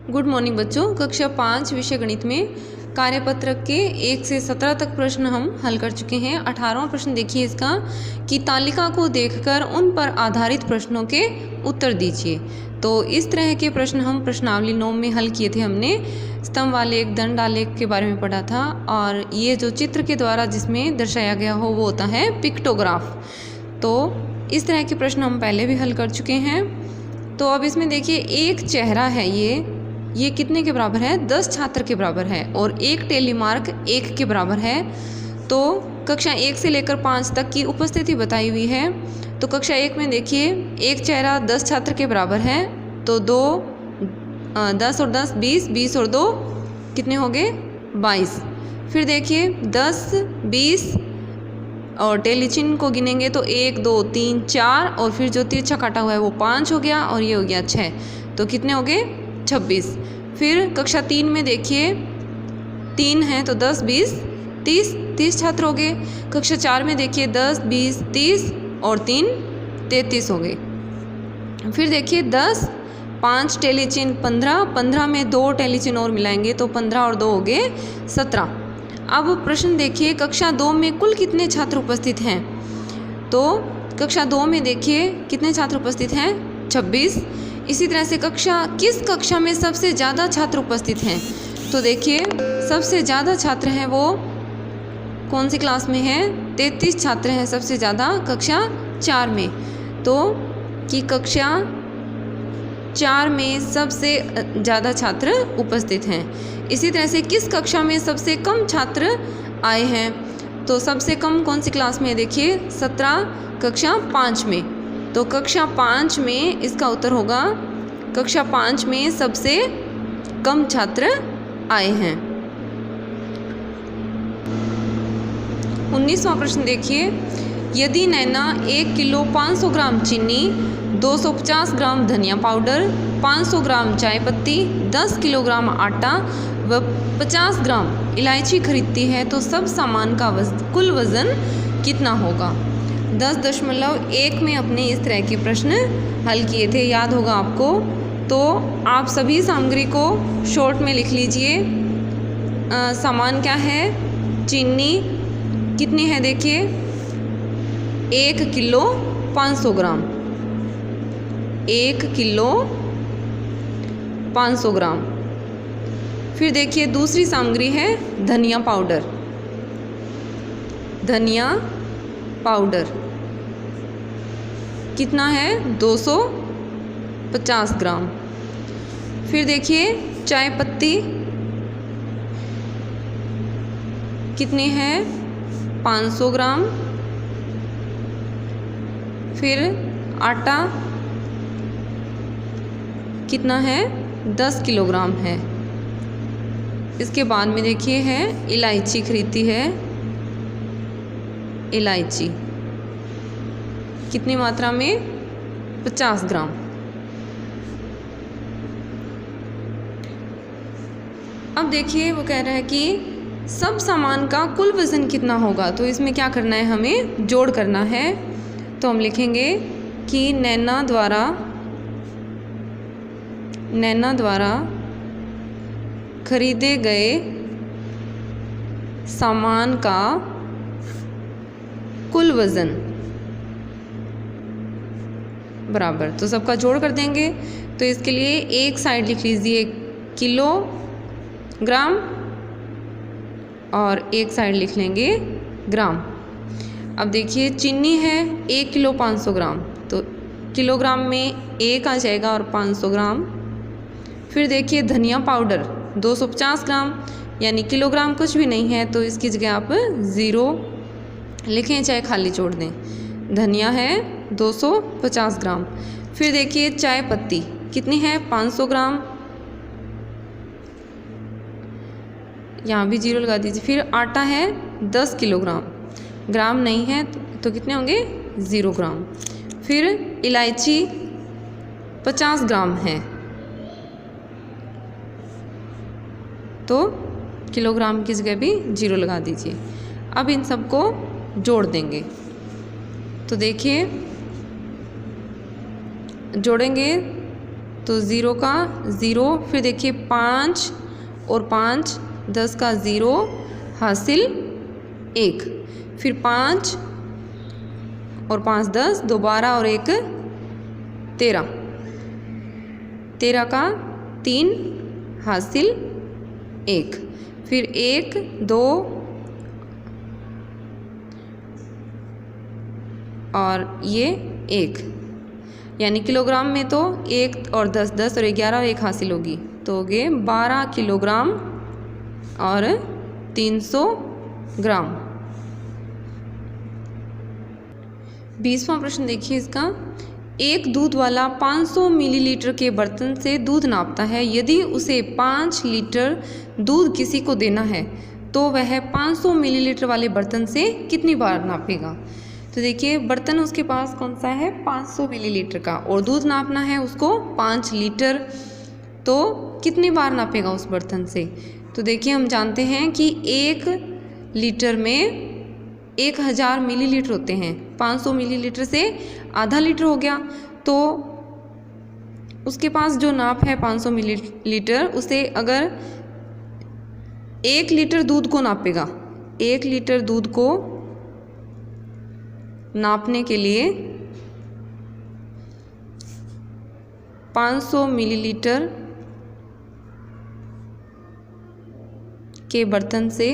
Good morning बच्चों। कक्षा 5 विषय गणित में कार्यपत्रक के 1 से 17 तक प्रश्न हम हल कर चुके हैं। 18वां प्रश्न देखिए इसका कि तालिका को देखकर उन पर आधारित प्रश्नों के उत्तर दीजिए। तो इस तरह के प्रश्न हम प्रश्नावली 9 में हल किए थे। हमने स्तंभ आलेख, दंड आलेख के बारे में पढ़ा था और ये जो चित्र के द्वारा जिसमें दर्शाया गया हो वो होता है पिक्टोग्राफ। तो इस तरह के प्रश्न हम पहले भी हल कर चुके हैं। तो अब इसमें देखिए एक चेहरा है, ये कितने के बराबर है? 10 छात्र के बराबर है और एक टेलीमार्क 1 के बराबर है। तो कक्षा 1 से लेकर 5 तक की उपस्थिति बताई हुई है। तो कक्षा 1 में देखिए एक चेहरा 10 छात्र के बराबर है, तो 10 और 10 20, 20 और 2 कितने हो गए? 22। फिर देखिए 10, 20 और टेली चिन्ह को गिनेंगे तो 1 2 3 4 और फिर जो तिरछा काटा हुआ है वो 5 हो गया और ये हो गया 6। तो कितने हो गए? 26। फिर कक्षा 3 में देखिए 3 हैं तो 10 20 30 छात्र हो गए। कक्षा 4 में देखिए 10 20 30 और 3 33 हो गए। फिर देखिए 10 5 टेली चिन्ह 15 में 2 टेली चिन्ह और मिलाएंगे तो 15 और 2 हो गए 17। अब प्रश्न देखिए कक्षा 2 में कुल कितने छात्र उपस्थित हैं? तो कक्षा 2 में देखिए कितने छात्र उपस्थित हैं? 26। इसी तरह से किस कक्षा में सबसे ज़्यादा छात्र उपस्थित हैं? तो देखिए सबसे ज़्यादा छात्र हैं वो कौन सी क्लास में हैं? 33 छात्र हैं सबसे ज़्यादा कक्षा 4 में। तो कि कक्षा 4 में सबसे ज़्यादा छात्र उपस्थित हैं। इसी तरह से किस कक्षा में सबसे कम छात्र आए हैं? तो सबसे कम कौन सी क्लास में है? देखिए 17 कक्षा 5 में। तो कक्षा 5 में इसका उत्तर होगा कक्षा 5 में सबसे कम छात्र आए हैं। 19वां प्रश्न देखिए यदि नैना 1 किलो 500 ग्राम चीनी, 250 ग्राम धनिया पाउडर, 500 ग्राम चाय पत्ती, 10 किलोग्राम आटा व 50 ग्राम इलायची खरीदती है तो सब सामान का कुल वज़न कितना होगा? 10.1 में अपने इस तरह के प्रश्न हल किए थे, याद होगा आपको। तो आप सभी सामग्री को शॉर्ट में लिख लीजिए। सामान क्या है? चीनी कितनी है? देखिए 1 किलो 500 ग्राम, 1 किलो 500 ग्राम। फिर देखिए दूसरी सामग्री है धनिया पाउडर, धनिया पाउडर कितना है? 250 ग्राम। फिर देखिए चाय पत्ती कितनी है? 500 ग्राम। फिर आटा कितना है? 10 किलोग्राम है। इसके बाद में देखिए है इलायची खरीदती है, इलायची कितनी मात्रा में? 50 ग्राम। अब देखिए वो कह रहा है कि सब सामान का कुल वज़न कितना होगा। तो इसमें क्या करना है? हमें जोड़ करना है। तो हम लिखेंगे कि नैना द्वारा खरीदे गए सामान का कुल वज़न बराबर, तो सबका जोड़ कर देंगे। तो इसके लिए एक साइड लिख लीजिए किलोग्राम और एक साइड लिख लेंगे ग्राम। अब देखिए चीनी है 1 किलो 500 ग्राम, तो किलोग्राम में 1 आ जाएगा और 500 ग्राम। फिर देखिए धनिया पाउडर 250 ग्राम, यानी किलोग्राम कुछ भी नहीं है तो इसकी जगह आप 0 लिखें चाहे खाली छोड़ दें। धनिया है 250 ग्राम। फिर देखिए चाय पत्ती कितनी है? 500 ग्राम, यहाँ भी 0 लगा दीजिए। फिर आटा है 10 किलोग्राम, ग्राम नहीं है तो कितने होंगे? 0 ग्राम। फिर इलायची 50 ग्राम है तो किलोग्राम की जगह भी 0 लगा दीजिए। अब इन सबको जोड़ देंगे। तो देखिए जोड़ेंगे तो 0 का 0, फिर देखिए 5 और 5 10 का 0 हासिल 1, फिर 5 और 5 10, 2 12 और 1 13, 13 का 3 हासिल 1, फिर 1 2 और ये 1, यानी किलोग्राम में तो 1 और 10 10 और 11 और 1 हासिल होगी, तो हो गए 12 किलोग्राम और 300 ग्राम। 20वां प्रश्न देखिए इसका, एक दूध वाला 500 मिलीलीटर के बर्तन से दूध नापता है। यदि उसे 5 लीटर दूध किसी को देना है तो वह 500 मिलीलीटर वाले बर्तन से कितनी बार नापेगा। तो देखिए बर्तन उसके पास कौन सा है, 500 मिलीलीटर का, और दूध नापना है उसको 5 लीटर, तो कितनी बार नापेगा उस बर्तन से। तो देखिए हम जानते हैं कि 1 लीटर में 1000 मिलीलीटर होते हैं, 500 मिलीलीटर से आधा लीटर हो गया, तो उसके पास जो नाप है 500 मिलीलीटर, उसे अगर 1 लीटर दूध को नापेगा, 1 लीटर दूध को नापने के लिए 500 मिलीलीटर के बर्तन से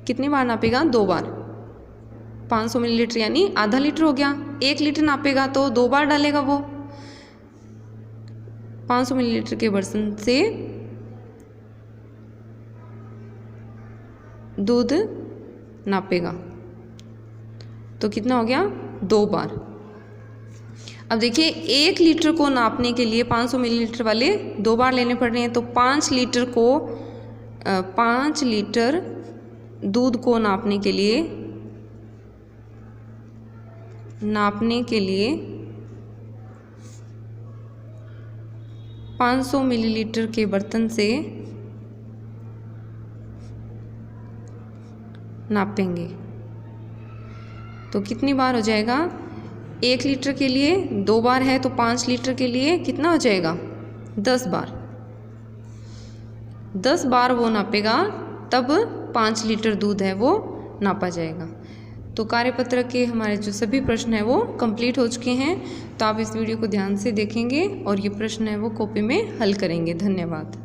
कितनी बार नापेगा, 2 बार। 500 मिलीलीटर यानी आधा लीटर हो गया, 1 लीटर नापेगा तो 2 बार डालेगा वो। 500 मिलीलीटर के बर्तन से दूध नापेगा, तो कितना हो गया, 2 बार। अब देखिए 1 लीटर को नापने के लिए 500 मिलीलीटर वाले 2 बार लेने पड़ रहे हैं, तो 5 लीटर दूध को नापने के लिए 500 मिलीलीटर के बर्तन से नापेंगे, तो कितनी बार हो जाएगा, 1 लीटर के लिए 2 बार है, तो 5 लीटर के लिए कितना हो जाएगा, 10 बार। 10 बार वो नापेगा, तब 5 लीटर दूध है वो नापा जाएगा। तो कार्यपत्र के हमारे जो सभी प्रश्न हैं वो कंप्लीट हो चुके हैं। तो आप इस वीडियो को ध्यान से देखेंगे और ये प्रश्न है वो कॉपी में हल करेंगे। धन्यवाद।